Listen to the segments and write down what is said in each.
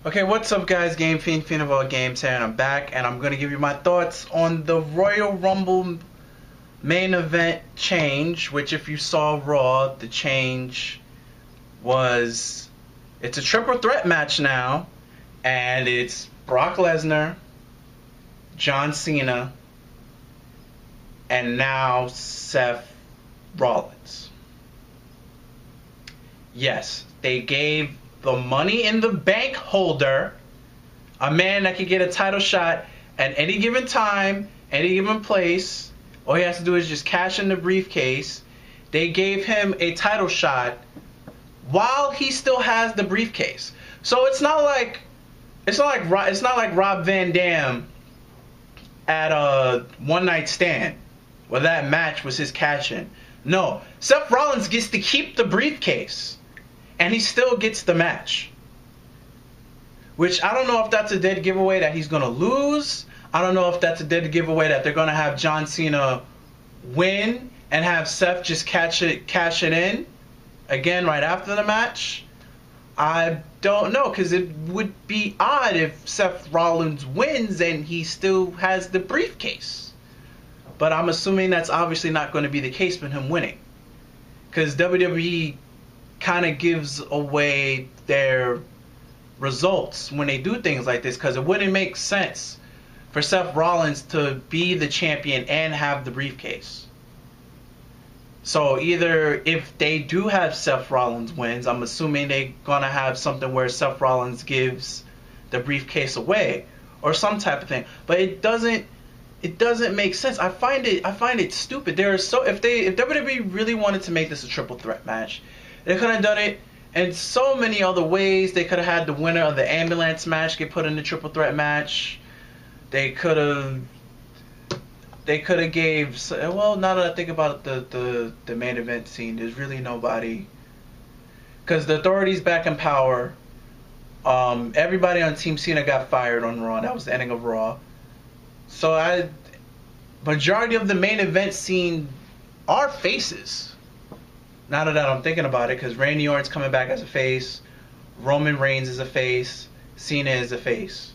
Okay, what's up guys? Game Fiend of all games here, and I'm back, and I'm gonna give you my thoughts on the Royal Rumble main event change. Which, if you saw Raw, the change was it's a triple threat match now, and it's Brock Lesnar, John Cena, and now Seth Rollins. Yes, they gave the Money in the Bank holder, a man that could get a title shot at any given time, any given place. All he has to do is just cash in the briefcase. They gave him a title shot while he still has the briefcase. So it's not like Rob Van Dam at a one night stand where that match was his cash in. No, Seth Rollins gets to keep the briefcase. And he still gets the match. Which, I don't know if that's a dead giveaway that he's going to lose. I don't know if that's a dead giveaway that they're going to have John Cena win and have Seth just cash it in again right after the match. I don't know, because it would be odd if Seth Rollins wins and he still has the briefcase. But I'm assuming that's obviously not going to be the case with him winning. Because WWE kind of gives away their results when they do things like this, because it wouldn't make sense for Seth Rollins to be the champion and have the briefcase. So either if they do have Seth Rollins wins, I'm assuming they're gonna have something where Seth Rollins gives the briefcase away or some type of thing. But it doesn't make sense. I find it stupid. If WWE really wanted to make this a triple threat match, they could have done it in so many other ways. They could have had the winner of the ambulance match get put in the triple threat match. They could have gave, well, now that I think about the main event scene, there's really nobody, because the Authority's back in power. Everybody on Team Cena got fired on Raw. That was the ending of Raw. So majority of the main event scene are faces. Now that I'm thinking about it, because Randy Orton's coming back as a face, Roman Reigns is a face, Cena is a face.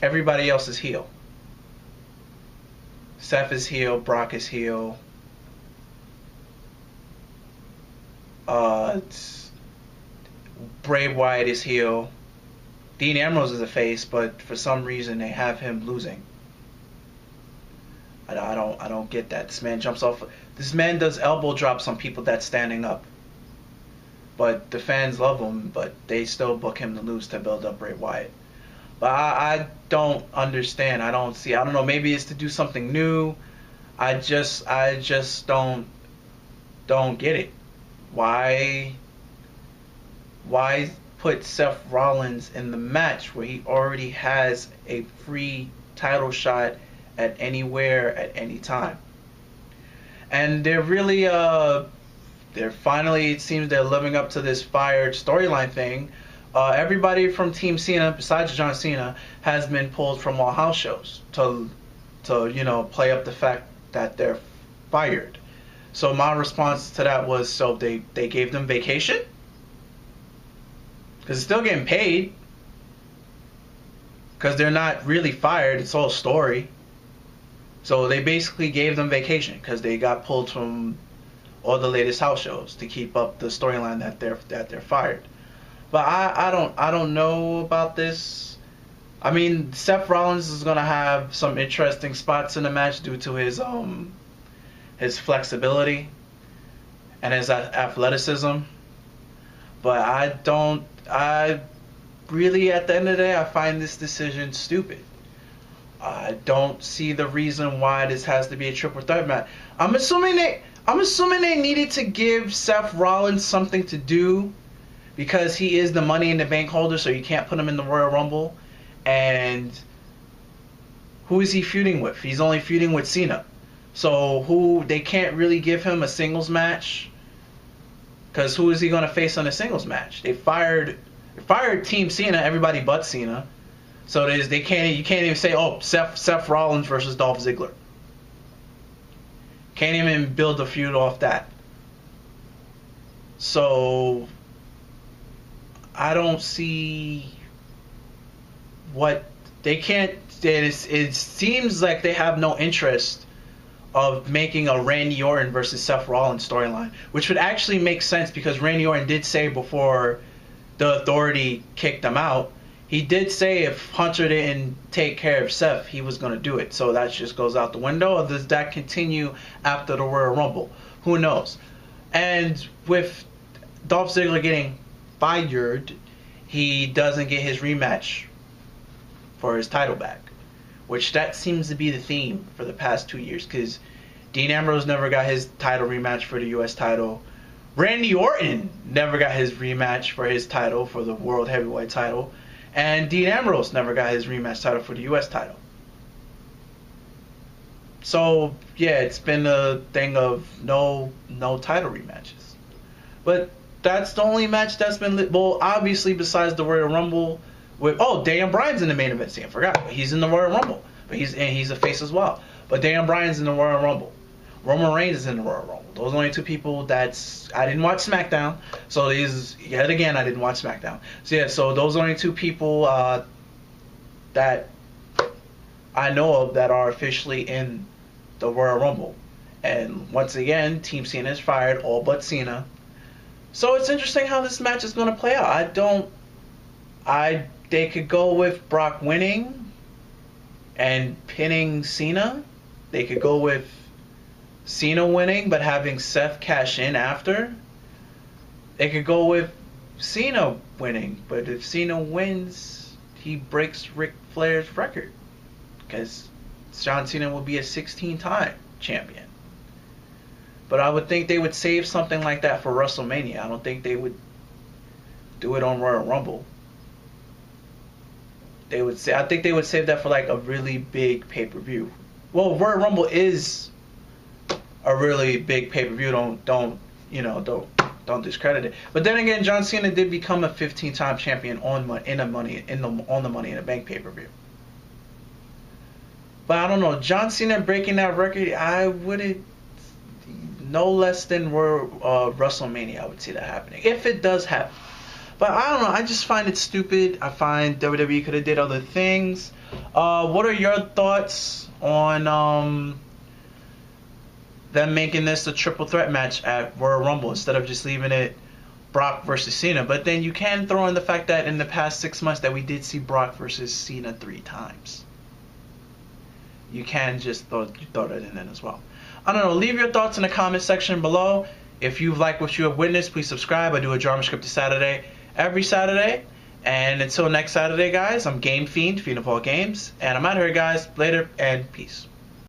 Everybody else is heel. Seth is heel, Brock is heel. Bray Wyatt is heel. Dean Ambrose is a face, but for some reason they have him losing. I don't get that. This man jumps off. This man does elbow drops on people that's standing up. But the fans love him, but they still book him to lose to build up Bray Wyatt. But I don't understand. I don't know. Maybe it's to do something new. I just don't get it. Why put Seth Rollins in the match where he already has a free title shot at anywhere at any time? And they're really they're finally, it seems they're living up to this fired storyline thing. Everybody from Team Cena besides John Cena has been pulled from all house shows to play up the fact that they're fired. So my response to that was, so they gave them vacation? Because they're still getting paid. Because they're not really fired, it's all story. So they basically gave them vacation because they got pulled from all the latest house shows to keep up the storyline that they're fired. But I don't know about this. I mean, Seth Rollins is gonna have some interesting spots in the match due to his flexibility and his athleticism. But I really, at the end of the day, I find this decision stupid. I don't see the reason why this has to be a triple threat match. I'm assuming they needed to give Seth Rollins something to do because he is the Money in the Bank holder, so you can't put him in the Royal Rumble. And who is he feuding with? He's only feuding with Cena. So they can't really give him a singles match, because who is he going to face on a singles match? They fired Team Cena, everybody but Cena. So you can't even say, oh, Seth Rollins versus Dolph Ziggler. Can't even build a feud off that. So I don't see what they can't. It seems like they have no interest of making a Randy Orton versus Seth Rollins storyline, which would actually make sense because Randy Orton did say before the Authority kicked him out, he did say if Hunter didn't take care of Seth, he was going to do it. So that just goes out the window. Or does that continue after the Royal Rumble? Who knows? And with Dolph Ziggler getting fired, he doesn't get his rematch for his title back, which that seems to be the theme for the past 2 years, because Dean Ambrose never got his title rematch for the U.S. title. Randy Orton never got his rematch for his title, for the World Heavyweight title. And Dean Ambrose never got his rematch title for the U.S. title. So, yeah, it's been a thing of no title rematches. But that's the only match that's been... Well, obviously, besides the Royal Rumble... Daniel Bryan's in the main event. See, I forgot. He's in the Royal Rumble. But he's a face as well. But Daniel Bryan's in the Royal Rumble. Roman Reigns is in the Royal Rumble. Those are the only two people I didn't watch SmackDown. So yet again, I didn't watch SmackDown. So yeah, so those are the only two people that I know of that are officially in the Royal Rumble. And once again, Team Cena is fired, all but Cena. So it's interesting how this match is going to play out. They could go with Brock winning and pinning Cena. They could go with Cena winning but having Seth cash in after. They could go with Cena winning, but if Cena wins, he breaks Ric Flair's record, because John Cena will be a 16-time champion. But I would think they would save something like that for WrestleMania. I don't think they would do it on Royal Rumble. I think they would save that for like a really big pay-per-view. Well, Royal Rumble is a really big pay-per-view. Don't discredit it. But then again, John Cena did become a 15-time champion on the Money in the Bank pay-per-view. But I don't know, John Cena breaking that record, I wouldn't. No less than WrestleMania, I would see that happening, if it does happen. But I don't know, I just find it stupid. I find WWE could have did other things. What are your thoughts on them making this a triple threat match at Royal Rumble instead of just leaving it Brock versus Cena? But then you can throw in the fact that in the past 6 months that we did see Brock versus Cena 3 times. You can just throw that in as well. I don't know. Leave your thoughts in the comment section below. If you've liked what you have witnessed, please subscribe. I do a drama scripted Saturday every Saturday. And until next Saturday, guys, I'm Game Fiend of all games. And I'm out of here, guys. Later, and peace.